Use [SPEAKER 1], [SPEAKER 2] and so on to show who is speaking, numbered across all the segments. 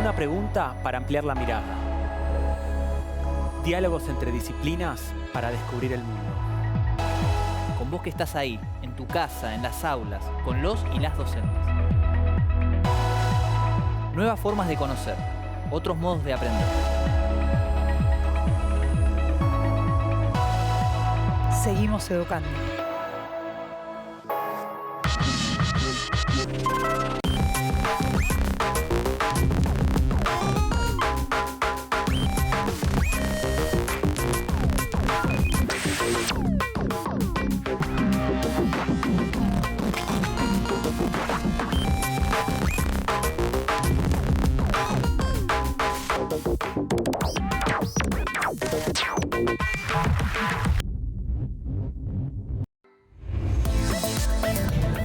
[SPEAKER 1] Una pregunta para ampliar la mirada. Diálogos entre disciplinas para descubrir el mundo.
[SPEAKER 2] Con vos que estás ahí, en tu casa, en las aulas, con los y las docentes. Nuevas formas de conocer, otros modos de aprender.
[SPEAKER 3] Seguimos educando.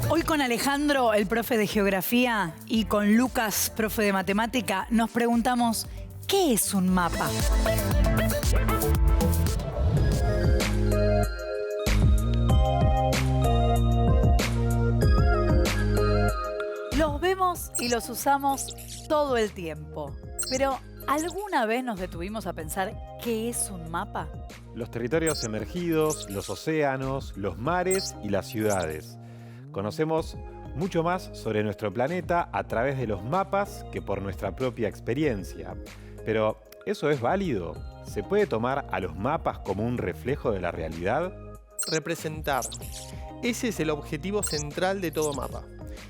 [SPEAKER 3] Hoy con Alejandro, el profe de geografía, y con Lucas, profe de matemática, nos preguntamos, ¿qué es un mapa? Los vemos y los usamos todo el tiempo, pero ¿alguna vez nos detuvimos a pensar qué es un mapa?
[SPEAKER 4] Los territorios emergidos, los océanos, los mares y las ciudades. Conocemos mucho más sobre nuestro planeta a través de los mapas que por nuestra propia experiencia. Pero, ¿eso es válido? ¿Se puede tomar a los mapas como un reflejo de la realidad?
[SPEAKER 5] Representar. Ese es el objetivo central de todo mapa.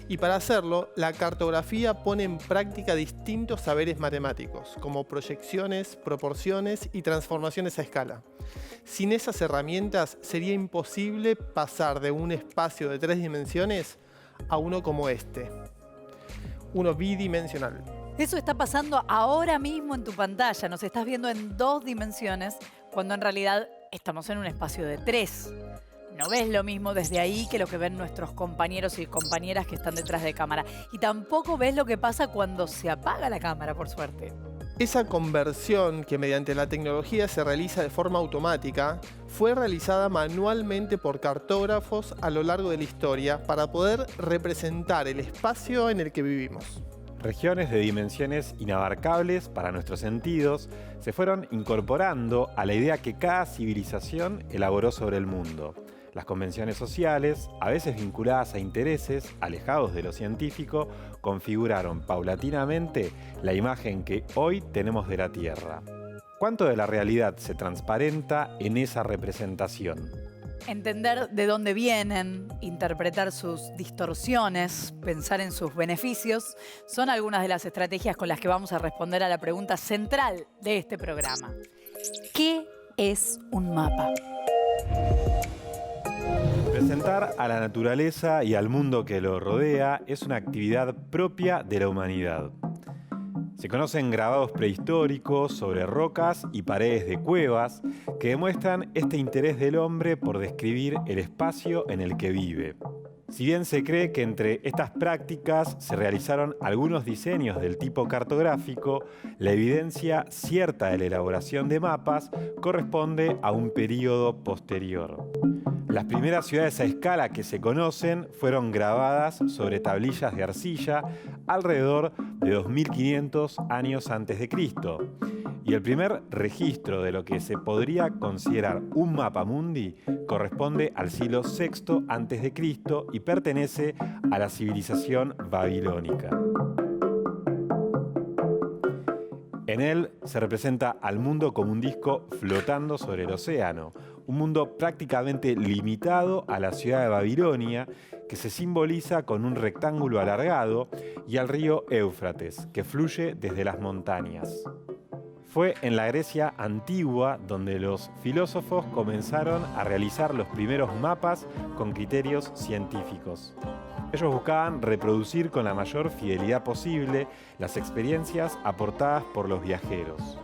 [SPEAKER 5] Y para hacerlo, la cartografía pone en práctica distintos saberes matemáticos, como proyecciones, proporciones y transformaciones a escala. Sin esas herramientas sería imposible pasar de un espacio de 3 dimensiones a uno como este, uno bidimensional.
[SPEAKER 3] Eso está pasando ahora mismo en tu pantalla. Nos estás viendo en 2 dimensiones, cuando en realidad estamos en un espacio de 3. No ves lo mismo desde ahí que lo que ven nuestros compañeros y compañeras que están detrás de cámara. Y tampoco ves lo que pasa cuando se apaga la cámara, por suerte.
[SPEAKER 5] Esa conversión, que mediante la tecnología se realiza de forma automática, fue realizada manualmente por cartógrafos a lo largo de la historia para poder representar el espacio en el que vivimos.
[SPEAKER 4] Regiones de dimensiones inabarcables para nuestros sentidos se fueron incorporando a la idea que cada civilización elaboró sobre el mundo. Las convenciones sociales, a veces vinculadas a intereses alejados de lo científico, configuraron paulatinamente la imagen que hoy tenemos de la Tierra. ¿Cuánto de la realidad se transparenta en esa representación?
[SPEAKER 3] Entender de dónde vienen, interpretar sus distorsiones, pensar en sus beneficios, son algunas de las estrategias con las que vamos a responder a la pregunta central de este programa. ¿Qué es un mapa?
[SPEAKER 4] Presentar a la naturaleza y al mundo que lo rodea es una actividad propia de la humanidad. Se conocen grabados prehistóricos sobre rocas y paredes de cuevas que demuestran este interés del hombre por describir el espacio en el que vive. Si bien se cree que entre estas prácticas se realizaron algunos diseños del tipo cartográfico, la evidencia cierta de la elaboración de mapas corresponde a un período posterior. Las primeras ciudades a escala que se conocen fueron grabadas sobre tablillas de arcilla alrededor de 2500 años antes de Cristo. Y el primer registro de lo que se podría considerar un mapa mundi corresponde al siglo VI antes de Cristo y pertenece a la civilización babilónica. En él se representa al mundo como un disco flotando sobre el océano, un mundo prácticamente limitado a la ciudad de Babilonia, que se simboliza con un rectángulo alargado, y al río Éufrates, que fluye desde las montañas. Fue en la Grecia antigua donde los filósofos comenzaron a realizar los primeros mapas con criterios científicos. Ellos buscaban reproducir con la mayor fidelidad posible las experiencias aportadas por los viajeros.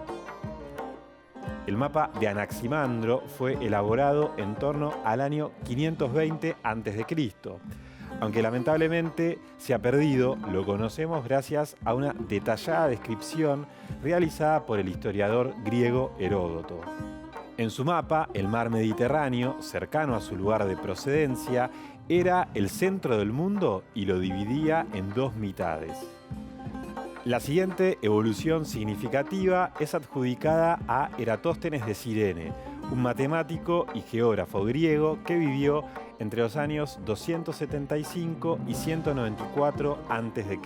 [SPEAKER 4] El mapa de Anaximandro fue elaborado en torno al año 520 a.C. Aunque lamentablemente se ha perdido, lo conocemos gracias a una detallada descripción realizada por el historiador griego Heródoto. En su mapa, el mar Mediterráneo, cercano a su lugar de procedencia, era el centro del mundo y lo dividía en 2 mitades. La siguiente evolución significativa es adjudicada a Eratóstenes de Cirene, un matemático y geógrafo griego que vivió entre los años 275 y 194 a.C.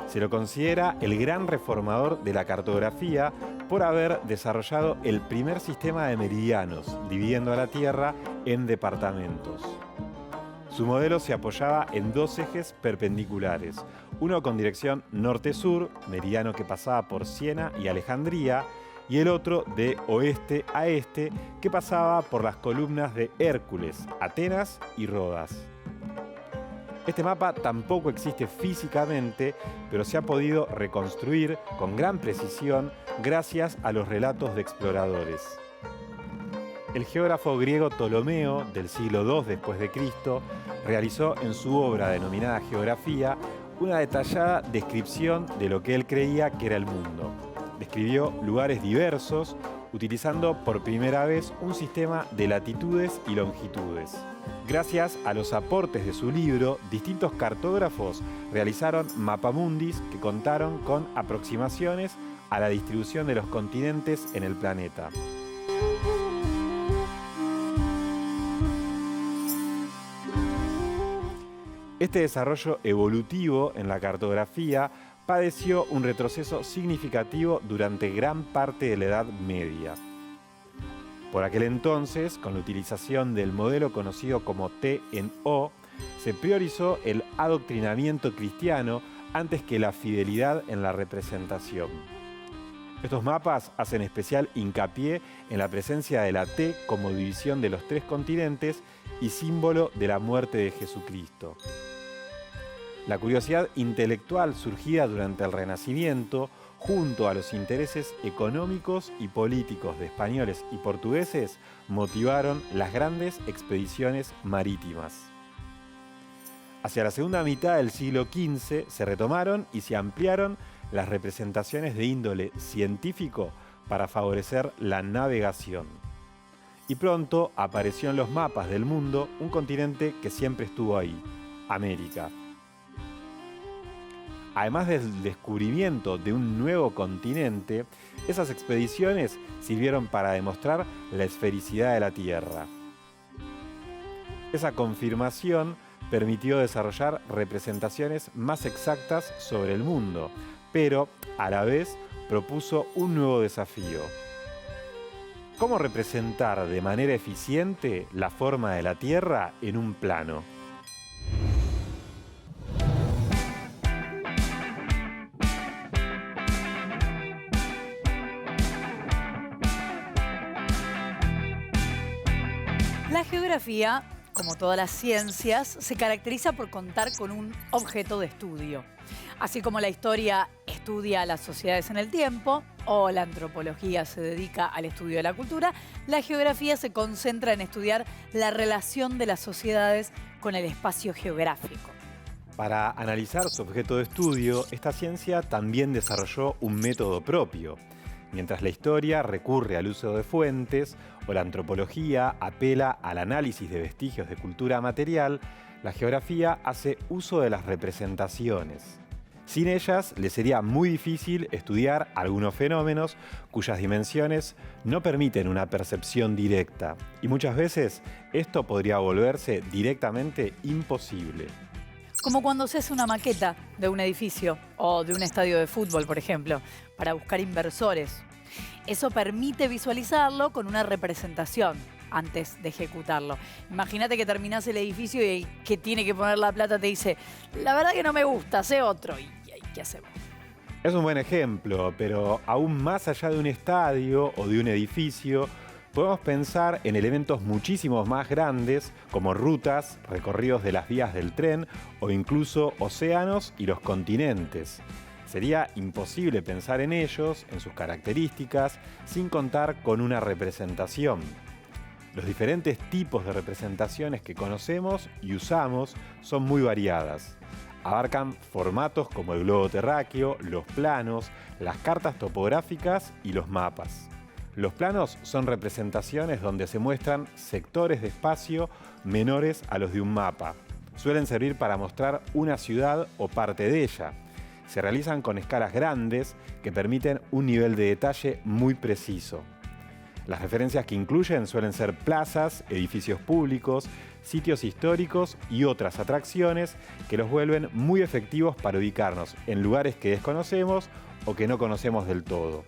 [SPEAKER 4] Se lo considera el gran reformador de la cartografía por haber desarrollado el primer sistema de meridianos, dividiendo a la Tierra en departamentos. Su modelo se apoyaba en dos ejes perpendiculares, uno con dirección norte-sur, meridiano que pasaba por Siena y Alejandría, y el otro de oeste a este, que pasaba por las columnas de Hércules, Atenas y Rodas. Este mapa tampoco existe físicamente, pero se ha podido reconstruir con gran precisión gracias a los relatos de exploradores. El geógrafo griego Ptolomeo, del siglo II después de Cristo, realizó en su obra denominada Geografía una detallada descripción de lo que él creía que era el mundo. Describió lugares diversos, utilizando por primera vez un sistema de latitudes y longitudes. Gracias a los aportes de su libro, distintos cartógrafos realizaron mapamundis que contaron con aproximaciones a la distribución de los continentes en el planeta. Este desarrollo evolutivo en la cartografía padeció un retroceso significativo durante gran parte de la Edad Media. Por aquel entonces, con la utilización del modelo conocido como T en O, se priorizó el adoctrinamiento cristiano antes que la fidelidad en la representación. Estos mapas hacen especial hincapié en la presencia de la T como división de los tres continentes y símbolo de la muerte de Jesucristo. La curiosidad intelectual surgida durante el Renacimiento, junto a los intereses económicos y políticos de españoles y portugueses, motivaron las grandes expediciones marítimas. Hacia la segunda mitad del siglo XV se retomaron y se ampliaron las representaciones de índole científico para favorecer la navegación. Y pronto apareció en los mapas del mundo un continente que siempre estuvo ahí, América. Además del descubrimiento de un nuevo continente, esas expediciones sirvieron para demostrar la esfericidad de la Tierra. Esa confirmación permitió desarrollar representaciones más exactas sobre el mundo, pero a la vez propuso un nuevo desafío. ¿Cómo representar de manera eficiente la forma de la Tierra en un plano?
[SPEAKER 3] La geografía, como todas las ciencias, se caracteriza por contar con un objeto de estudio. Así como la historia estudia las sociedades en el tiempo, o la antropología se dedica al estudio de la cultura, la geografía se concentra en estudiar la relación de las sociedades con el espacio geográfico.
[SPEAKER 4] Para analizar su objeto de estudio, esta ciencia también desarrolló un método propio. Mientras la historia recurre al uso de fuentes o la antropología apela al análisis de vestigios de cultura material, la geografía hace uso de las representaciones. Sin ellas, le sería muy difícil estudiar algunos fenómenos cuyas dimensiones no permiten una percepción directa, y muchas veces esto podría volverse directamente imposible.
[SPEAKER 3] Como cuando se hace una maqueta de un edificio o de un estadio de fútbol, por ejemplo, para buscar inversores. Eso permite visualizarlo con una representación antes de ejecutarlo. Imagínate que terminás el edificio y el que tiene que poner la plata te dice: la verdad que no me gusta, hace otro. ¿Y qué hacemos?
[SPEAKER 4] Es un buen ejemplo, pero aún más allá de un estadio o de un edificio, podemos pensar en elementos muchísimo más grandes, como rutas, recorridos de las vías del tren o incluso océanos y los continentes. Sería imposible pensar en ellos, en sus características, sin contar con una representación. Los diferentes tipos de representaciones que conocemos y usamos son muy variadas. Abarcan formatos como el globo terráqueo, los planos, las cartas topográficas y los mapas. Los planos son representaciones donde se muestran sectores de espacio menores a los de un mapa. Suelen servir para mostrar una ciudad o parte de ella. Se realizan con escalas grandes que permiten un nivel de detalle muy preciso. Las referencias que incluyen suelen ser plazas, edificios públicos, sitios históricos y otras atracciones que los vuelven muy efectivos para ubicarnos en lugares que desconocemos o que no conocemos del todo.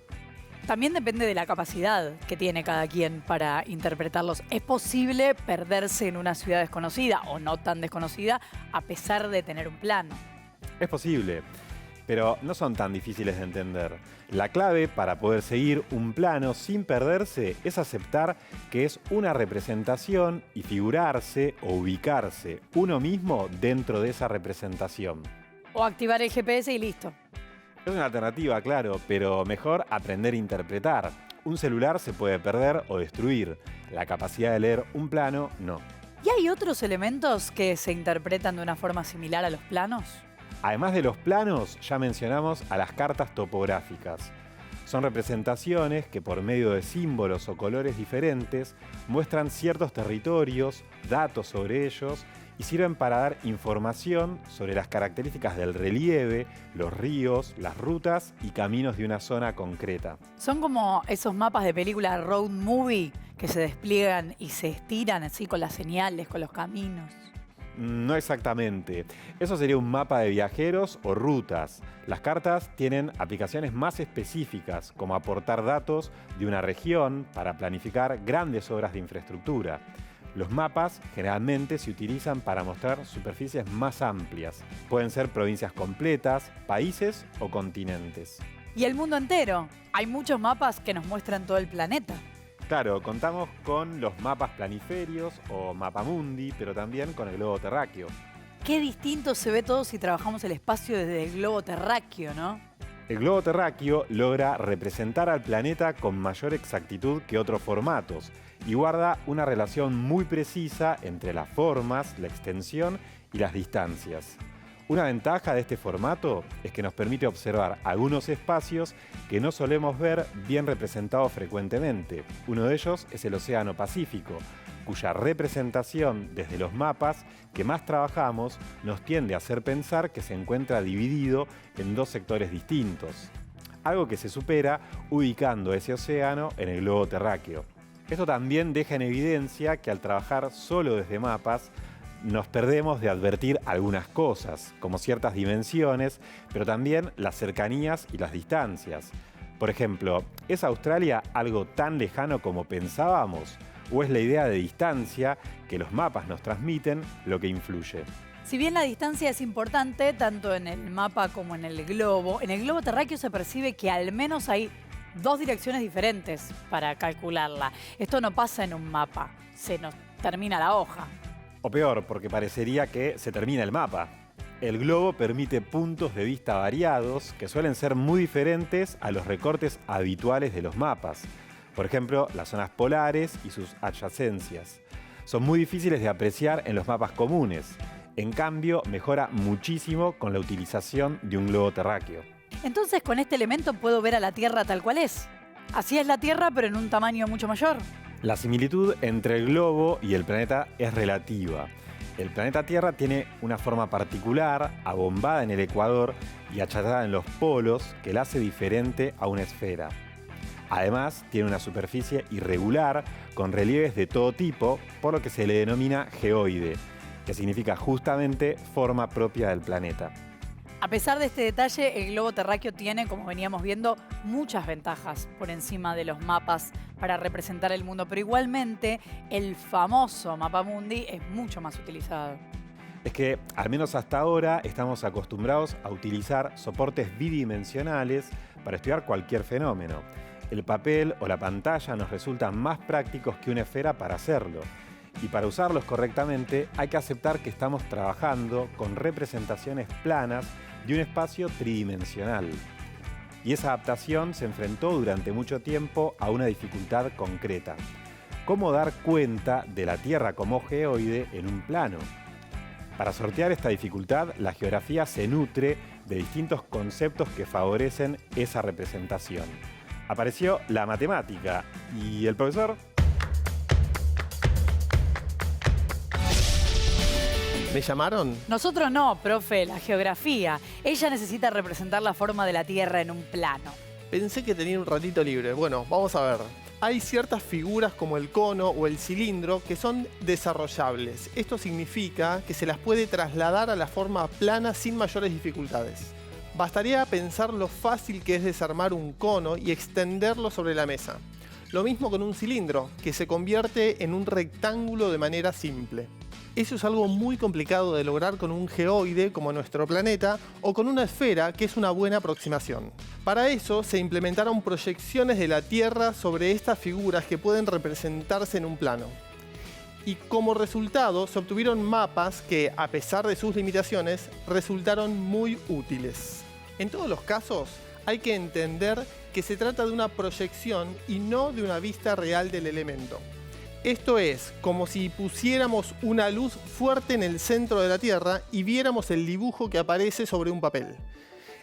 [SPEAKER 3] También depende de la capacidad que tiene cada quien para interpretarlos. ¿Es posible perderse en una ciudad desconocida o no tan desconocida a pesar de tener un plano?
[SPEAKER 4] Es posible, pero no son tan difíciles de entender. La clave para poder seguir un plano sin perderse es aceptar que es una representación y figurarse o ubicarse uno mismo dentro de esa representación.
[SPEAKER 3] O activar el GPS y listo.
[SPEAKER 4] Es una alternativa, claro, pero mejor aprender a interpretar. Un celular se puede perder o destruir. La capacidad de leer un plano, no.
[SPEAKER 3] ¿Y hay otros elementos que se interpretan de una forma similar a los planos?
[SPEAKER 4] Además de los planos, ya mencionamos a las cartas topográficas. Son representaciones que por medio de símbolos o colores diferentes muestran ciertos territorios, datos sobre ellos y sirven para dar información sobre las características del relieve, los ríos, las rutas y caminos de una zona concreta.
[SPEAKER 3] Son como esos mapas de película road movie que se despliegan y se estiran así con las señales, con los caminos.
[SPEAKER 4] No exactamente. Eso sería un mapa de viajeros o rutas. Las cartas tienen aplicaciones más específicas, como aportar datos de una región para planificar grandes obras de infraestructura. Los mapas generalmente se utilizan para mostrar superficies más amplias. Pueden ser provincias completas, países o continentes.
[SPEAKER 3] Y el mundo entero. Hay muchos mapas que nos muestran todo el planeta.
[SPEAKER 4] Claro, contamos con los mapas planiferios o mapamundi, pero también con el globo terráqueo.
[SPEAKER 3] Qué distinto se ve todo si trabajamos el espacio desde el globo terráqueo, ¿no?
[SPEAKER 4] El globo terráqueo logra representar al planeta con mayor exactitud que otros formatos y guarda una relación muy precisa entre las formas, la extensión y las distancias. Una ventaja de este formato es que nos permite observar algunos espacios que no solemos ver bien representados frecuentemente. Uno de ellos es el Océano Pacífico, cuya representación desde los mapas que más trabajamos nos tiende a hacer pensar que se encuentra dividido en dos sectores distintos. Algo que se supera ubicando ese océano en el globo terráqueo. Esto también deja en evidencia que al trabajar solo desde mapas, nos perdemos de advertir algunas cosas, como ciertas dimensiones, pero también las cercanías y las distancias. Por ejemplo, ¿es Australia algo tan lejano como pensábamos? ¿O es la idea de distancia que los mapas nos transmiten lo que influye?
[SPEAKER 3] Si bien la distancia es importante, tanto en el mapa como en el globo terráqueo se percibe que al menos hay dos direcciones diferentes para calcularla. Esto no pasa en un mapa, se nos termina la hoja.
[SPEAKER 4] O peor, porque parecería que se termina el mapa. El globo permite puntos de vista variados que suelen ser muy diferentes a los recortes habituales de los mapas. Por ejemplo, las zonas polares y sus adyacencias. Son muy difíciles de apreciar en los mapas comunes. En cambio, mejora muchísimo con la utilización de un globo terráqueo.
[SPEAKER 3] Entonces, con este elemento puedo ver a la Tierra tal cual es. Así es la Tierra, pero en un tamaño mucho mayor.
[SPEAKER 4] La similitud entre el globo y el planeta es relativa. El planeta Tierra tiene una forma particular, abombada en el ecuador y achatada en los polos, que la hace diferente a una esfera. Además, tiene una superficie irregular, con relieves de todo tipo, por lo que se le denomina geoide, que significa justamente forma propia del planeta.
[SPEAKER 3] A pesar de este detalle, el globo terráqueo tiene, como veníamos viendo, muchas ventajas por encima de los mapas para representar el mundo, pero igualmente el famoso mapamundi es mucho más utilizado.
[SPEAKER 4] Es que, al menos hasta ahora, estamos acostumbrados a utilizar soportes bidimensionales para estudiar cualquier fenómeno. El papel o la pantalla nos resultan más prácticos que una esfera para hacerlo. Y para usarlos correctamente hay que aceptar que estamos trabajando con representaciones planas de un espacio tridimensional. Y esa adaptación se enfrentó durante mucho tiempo a una dificultad concreta. ¿Cómo dar cuenta de la Tierra como geoide en un plano? Para sortear esta dificultad, la geografía se nutre de distintos conceptos que favorecen esa representación. Apareció la matemática y el profesor
[SPEAKER 5] ¿Me llamaron?
[SPEAKER 3] Nosotros no, profe, la geografía. Ella necesita representar la forma de la Tierra en un plano.
[SPEAKER 5] Pensé que tenía un ratito libre. Bueno, vamos a ver. Hay ciertas figuras como el cono o el cilindro que son desarrollables. Esto significa que se las puede trasladar a la forma plana sin mayores dificultades. Bastaría pensar lo fácil que es desarmar un cono y extenderlo sobre la mesa. Lo mismo con un cilindro, que se convierte en un rectángulo de manera simple. Eso es algo muy complicado de lograr con un geoide como nuestro planeta o con una esfera, que es una buena aproximación. Para eso se implementaron proyecciones de la Tierra sobre estas figuras que pueden representarse en un plano. Y como resultado se obtuvieron mapas que, a pesar de sus limitaciones, resultaron muy útiles. En todos los casos, hay que entender que se trata de una proyección y no de una vista real del elemento. Esto es como si pusiéramos una luz fuerte en el centro de la Tierra y viéramos el dibujo que aparece sobre un papel.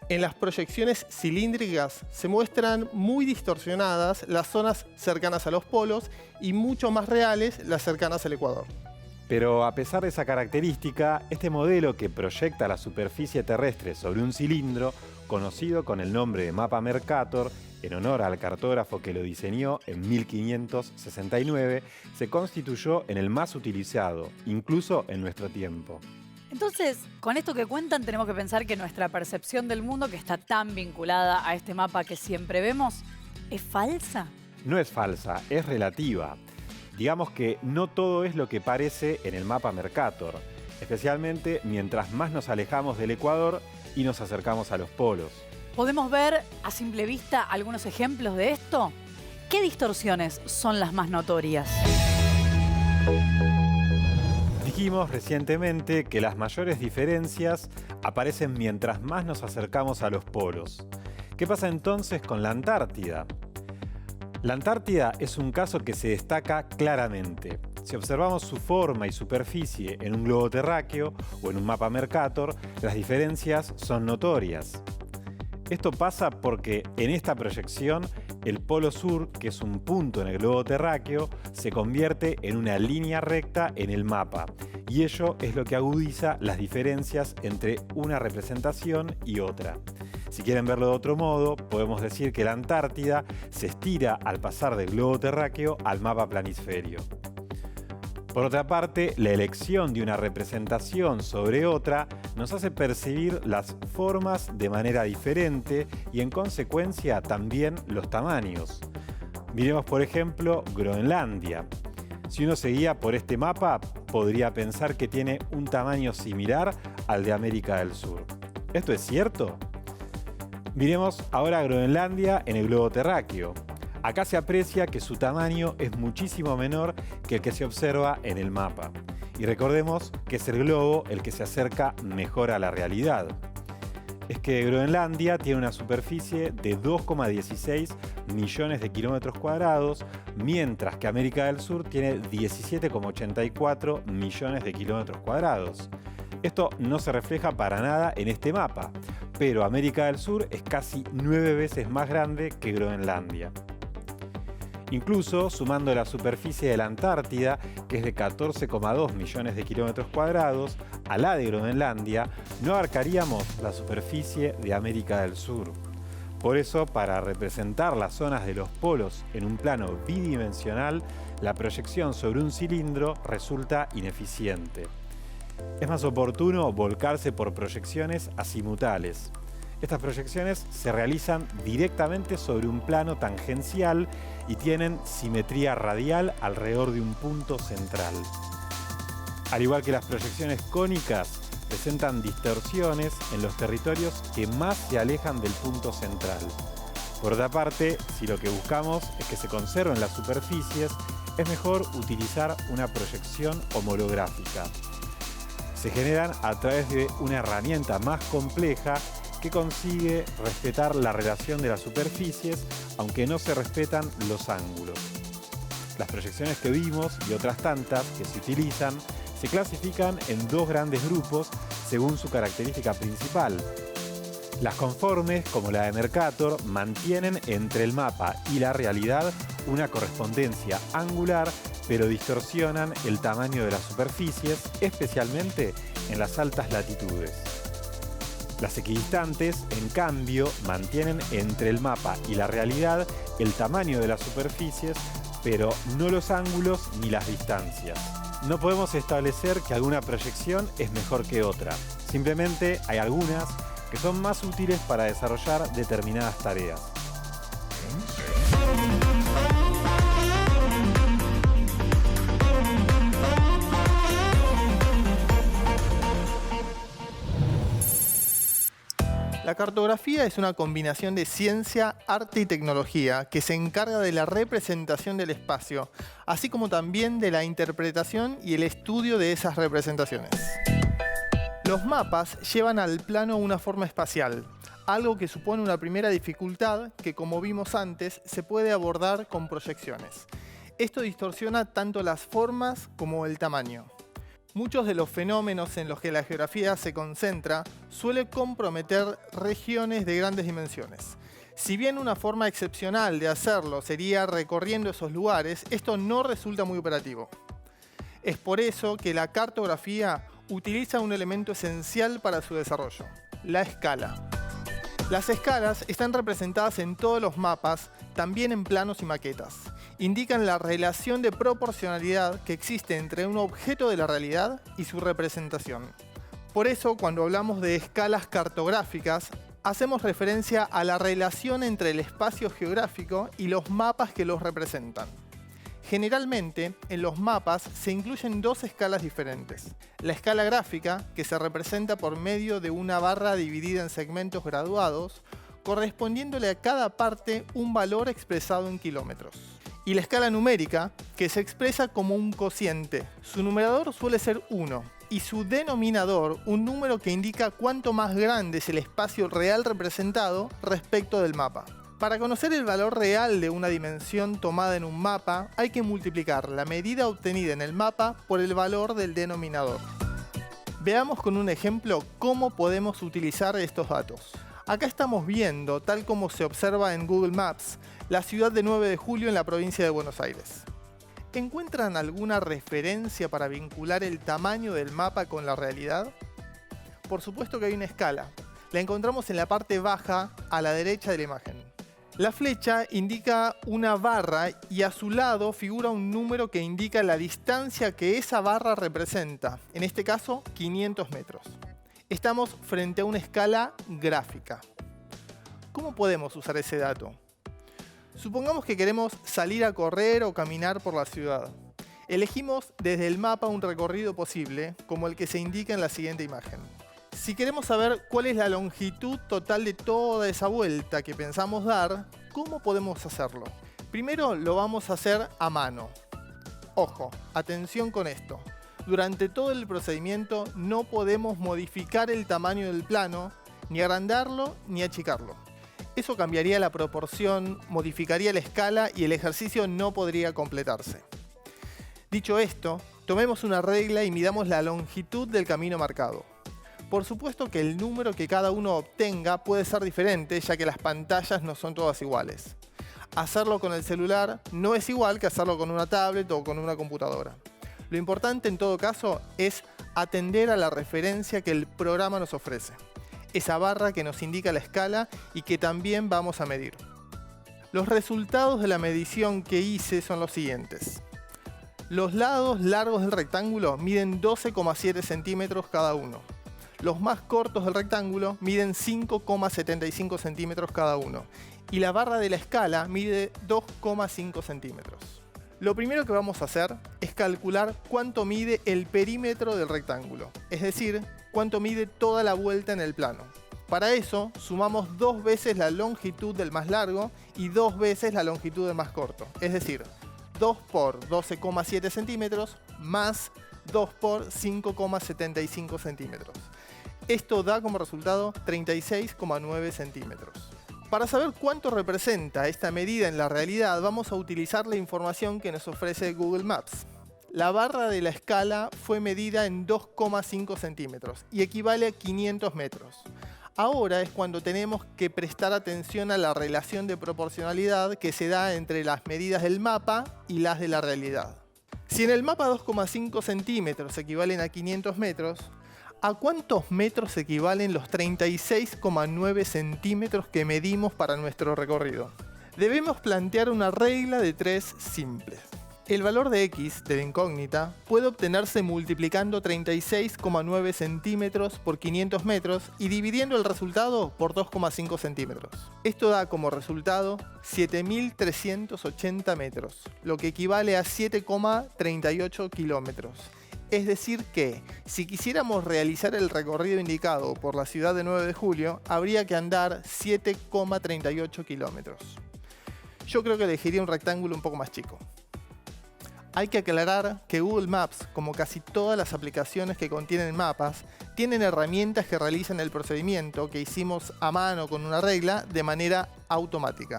[SPEAKER 5] En las proyecciones cilíndricas se muestran muy distorsionadas las zonas cercanas a los polos y mucho más reales las cercanas al ecuador.
[SPEAKER 4] Pero a pesar de esa característica, este modelo que proyecta la superficie terrestre sobre un cilindro, conocido con el nombre de mapa Mercator, en honor al cartógrafo que lo diseñó en 1569, se constituyó en el más utilizado, incluso en nuestro tiempo.
[SPEAKER 3] Entonces, con esto que cuentan, tenemos que pensar que nuestra percepción del mundo, que está tan vinculada a este mapa que siempre vemos, ¿es falsa?
[SPEAKER 4] No es falsa, es relativa. Digamos que no todo es lo que parece en el mapa Mercator, especialmente mientras más nos alejamos del ecuador y nos acercamos a los polos.
[SPEAKER 3] ¿Podemos ver a simple vista algunos ejemplos de esto? ¿Qué distorsiones son las más notorias?
[SPEAKER 4] Dijimos recientemente que las mayores diferencias aparecen mientras más nos acercamos a los polos. ¿Qué pasa entonces con la Antártida? La Antártida es un caso que se destaca claramente. Si observamos su forma y superficie en un globo terráqueo o en un mapa Mercator, las diferencias son notorias. Esto pasa porque en esta proyección el polo sur, que es un punto en el globo terráqueo, se convierte en una línea recta en el mapa, y ello es lo que agudiza las diferencias entre una representación y otra. Si quieren verlo de otro modo, podemos decir que la Antártida se estira al pasar del globo terráqueo al mapa planisferio. Por otra parte, la elección de una representación sobre otra nos hace percibir las formas de manera diferente y en consecuencia también los tamaños. Miremos por ejemplo Groenlandia. Si uno se guía por este mapa, podría pensar que tiene un tamaño similar al de América del Sur. ¿Esto es cierto? Miremos ahora Groenlandia en el globo terráqueo. Acá se aprecia que su tamaño es muchísimo menor que el que se observa en el mapa. Y recordemos que es el globo el que se acerca mejor a la realidad. Es que Groenlandia tiene una superficie de 2,16 millones de kilómetros cuadrados, mientras que América del Sur tiene 17,84 millones de kilómetros cuadrados. Esto no se refleja para nada en este mapa, pero América del Sur es casi 9 veces más grande que Groenlandia. Incluso sumando la superficie de la Antártida, que es de 14,2 millones de kilómetros cuadrados, a la de Groenlandia, no abarcaríamos la superficie de América del Sur. Por eso, para representar las zonas de los polos en un plano bidimensional, la proyección sobre un cilindro resulta ineficiente. Es más oportuno volcarse por proyecciones azimutales. Estas proyecciones se realizan directamente sobre un plano tangencial y tienen simetría radial alrededor de un punto central. Al igual que las proyecciones cónicas, presentan distorsiones en los territorios que más se alejan del punto central. Por otra parte, si lo que buscamos es que se conserven las superficies, es mejor utilizar una proyección homolográfica. Se generan a través de una herramienta más compleja que consigue respetar la relación de las superficies, aunque no se respetan los ángulos. Las proyecciones que vimos y otras tantas que se utilizan se clasifican en dos grandes grupos según su característica principal. Las conformes, como la de Mercator, mantienen entre el mapa y la realidad una correspondencia angular, pero distorsionan el tamaño de las superficies, especialmente en las altas latitudes. Las equidistantes, en cambio, mantienen entre el mapa y la realidad el tamaño de las superficies, pero no los ángulos ni las distancias. No podemos establecer que alguna proyección es mejor que otra. Simplemente hay algunas que son más útiles para desarrollar determinadas tareas.
[SPEAKER 5] La cartografía es una combinación de ciencia, arte y tecnología que se encarga de la representación del espacio, así como también de la interpretación y el estudio de esas representaciones. Los mapas llevan al plano una forma espacial, algo que supone una primera dificultad que, como vimos antes, se puede abordar con proyecciones. Esto distorsiona tanto las formas como el tamaño. Muchos de los fenómenos en los que la geografía se concentra suele comprometer regiones de grandes dimensiones. Si bien una forma excepcional de hacerlo sería recorriendo esos lugares, esto no resulta muy operativo. Es por eso que la cartografía utiliza un elemento esencial para su desarrollo: la escala. Las escalas están representadas en todos los mapas, también en planos y maquetas. Indican la relación de proporcionalidad que existe entre un objeto de la realidad y su representación. Por eso, cuando hablamos de escalas cartográficas, hacemos referencia a la relación entre el espacio geográfico y los mapas que los representan. Generalmente, en los mapas se incluyen dos escalas diferentes. La escala gráfica, que se representa por medio de una barra dividida en segmentos graduados, correspondiéndole a cada parte un valor expresado en kilómetros. Y la escala numérica, que se expresa como un cociente. Su numerador suele ser 1 y su denominador un número que indica cuánto más grande es el espacio real representado respecto del mapa. Para conocer el valor real de una dimensión tomada en un mapa, hay que multiplicar la medida obtenida en el mapa por el valor del denominador. Veamos con un ejemplo cómo podemos utilizar estos datos. Acá estamos viendo, tal como se observa en Google Maps, la ciudad de 9 de julio en la provincia de Buenos Aires. ¿Encuentran alguna referencia para vincular el tamaño del mapa con la realidad? Por supuesto que hay una escala. La encontramos en la parte baja a la derecha de la imagen. La flecha indica una barra y a su lado figura un número que indica la distancia que esa barra representa, en este caso 500 metros. Estamos frente a una escala gráfica. ¿Cómo podemos usar ese dato? Supongamos que queremos salir a correr o caminar por la ciudad. Elegimos desde el mapa un recorrido posible, como el que se indica en la siguiente imagen. Si queremos saber cuál es la longitud total de toda esa vuelta que pensamos dar, ¿cómo podemos hacerlo? Primero lo vamos a hacer a mano. Ojo, atención con esto. Durante todo el procedimiento no podemos modificar el tamaño del plano, ni agrandarlo ni achicarlo. Eso cambiaría la proporción, modificaría la escala y el ejercicio no podría completarse. Dicho esto, tomemos una regla y midamos la longitud del camino marcado. Por supuesto que el número que cada uno obtenga puede ser diferente, ya que las pantallas no son todas iguales. Hacerlo con el celular no es igual que hacerlo con una tablet o con una computadora. Lo importante en todo caso es atender a la referencia que el programa nos ofrece. Esa barra que nos indica la escala y que también vamos a medir. Los resultados de la medición que hice son los siguientes. Los lados largos del rectángulo miden 12,7 centímetros cada uno. Los más cortos del rectángulo miden 5,75 centímetros cada uno. Y la barra de la escala mide 2,5 centímetros. Lo primero que vamos a hacer es calcular cuánto mide el perímetro del rectángulo, es decir, cuánto mide toda la vuelta en el plano. Para eso, sumamos 2 veces la longitud del más largo y 2 veces la longitud del más corto, es decir, 2 por 12,7 centímetros más 2 por 5,75 centímetros. Esto da como resultado 36,9 centímetros. Para saber cuánto representa esta medida en la realidad, vamos a utilizar la información que nos ofrece Google Maps. La barra de la escala fue medida en 2,5 centímetros y equivale a 500 metros. Ahora es cuando tenemos que prestar atención a la relación de proporcionalidad que se da entre las medidas del mapa y las de la realidad. Si en el mapa 2,5 centímetros equivalen a 500 metros, ¿A cuántos metros equivalen los 36,9 centímetros que medimos para nuestro recorrido? Debemos plantear una regla de 3 simple. El valor de x, de la incógnita, puede obtenerse multiplicando 36,9 centímetros por 500 metros y dividiendo el resultado por 2,5 centímetros. Esto da como resultado 7.380 metros, lo que equivale a 7,38 kilómetros. Es decir que, si quisiéramos realizar el recorrido indicado por la ciudad de 9 de julio, habría que andar 7,38 kilómetros. Yo creo que elegiría un rectángulo un poco más chico. Hay que aclarar que Google Maps, como casi todas las aplicaciones que contienen mapas, tienen herramientas que realizan el procedimiento que hicimos a mano con una regla de manera automática.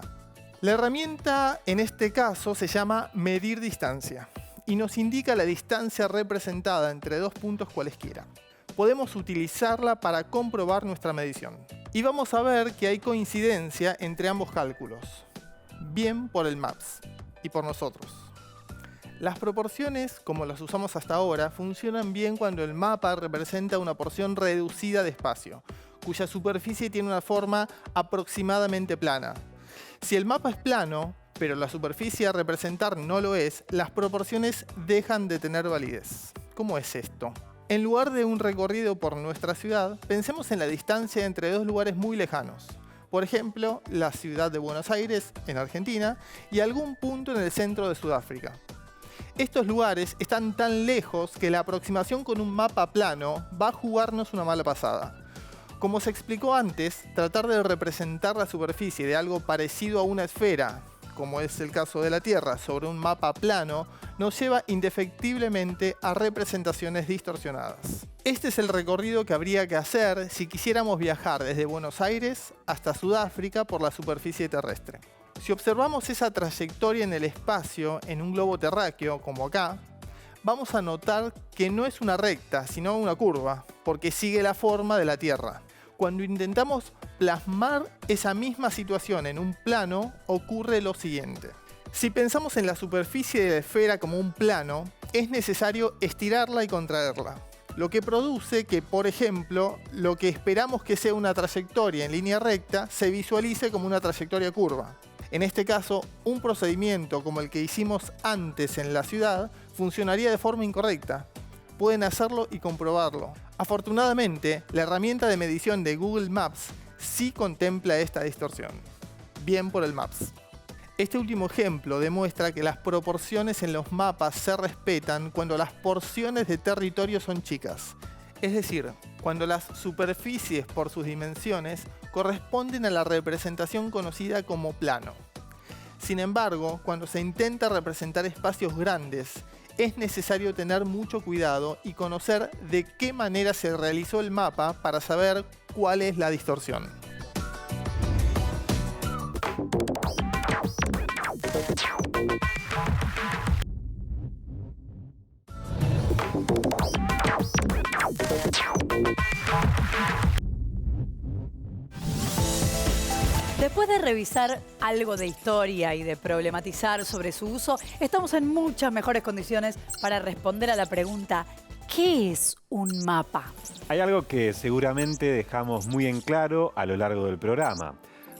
[SPEAKER 5] La herramienta en este caso se llama medir distancia y nos indica la distancia representada entre dos puntos cualesquiera. Podemos utilizarla para comprobar nuestra medición. Y vamos a ver que hay coincidencia entre ambos cálculos, bien por el Maps y por nosotros. Las proporciones, como las usamos hasta ahora, funcionan bien cuando el mapa representa una porción reducida de espacio, cuya superficie tiene una forma aproximadamente plana. Si el mapa es plano, pero la superficie a representar no lo es, las proporciones dejan de tener validez. ¿Cómo es esto? En lugar de un recorrido por nuestra ciudad, pensemos en la distancia entre dos lugares muy lejanos. Por ejemplo, la ciudad de Buenos Aires, en Argentina, y algún punto en el centro de Sudáfrica. Estos lugares están tan lejos que la aproximación con un mapa plano va a jugarnos una mala pasada. Como se explicó antes, tratar de representar la superficie de algo parecido a una esfera, como es el caso de la Tierra, sobre un mapa plano, nos lleva indefectiblemente a representaciones distorsionadas. Este es el recorrido que habría que hacer si quisiéramos viajar desde Buenos Aires hasta Sudáfrica por la superficie terrestre. Si observamos esa trayectoria en el espacio en un globo terráqueo, como acá, vamos a notar que no es una recta, sino una curva, porque sigue la forma de la Tierra. Cuando intentamos plasmar esa misma situación en un plano, ocurre lo siguiente. Si pensamos en la superficie de la esfera como un plano, es necesario estirarla y contraerla, lo que produce que, por ejemplo, lo que esperamos que sea una trayectoria en línea recta se visualice como una trayectoria curva. En este caso, un procedimiento como el que hicimos antes en la ciudad funcionaría de forma incorrecta. Pueden hacerlo y comprobarlo. Afortunadamente, la herramienta de medición de Google Maps sí contempla esta distorsión. Bien por el Maps. Este último ejemplo demuestra que las proporciones en los mapas se respetan cuando las porciones de territorio son chicas. Es decir, cuando las superficies por sus dimensiones corresponden a la representación conocida como plano. Sin embargo, cuando se intenta representar espacios grandes, es necesario tener mucho cuidado y conocer de qué manera se realizó el mapa para saber cuál es la distorsión.
[SPEAKER 3] Después de revisar algo de historia y de problematizar sobre su uso, estamos en muchas mejores condiciones para responder a la pregunta: ¿qué es un mapa?
[SPEAKER 4] Hay algo que seguramente dejamos muy en claro a lo largo del programa.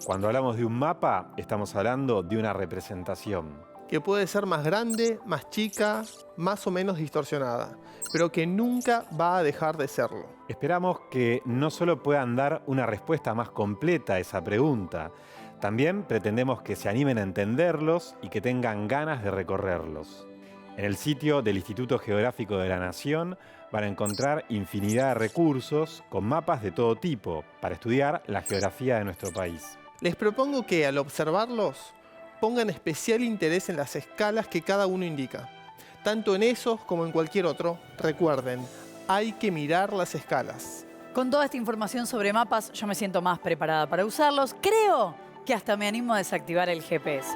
[SPEAKER 4] Cuando hablamos de un mapa, estamos hablando de una representación.
[SPEAKER 5] Que puede ser más grande, más chica, más o menos distorsionada, pero que nunca va a dejar de serlo.
[SPEAKER 4] Esperamos que no solo puedan dar una respuesta más completa a esa pregunta, también pretendemos que se animen a entenderlos y que tengan ganas de recorrerlos. En el sitio del Instituto Geográfico de la Nación van a encontrar infinidad de recursos con mapas de todo tipo para estudiar la geografía de nuestro país.
[SPEAKER 5] Les propongo que al observarlos pongan especial interés en las escalas que cada uno indica. Tanto en esos como en cualquier otro, recuerden, hay que mirar las escalas.
[SPEAKER 3] Con toda esta información sobre mapas, yo me siento más preparada para usarlos. Creo que hasta me animo a desactivar el GPS.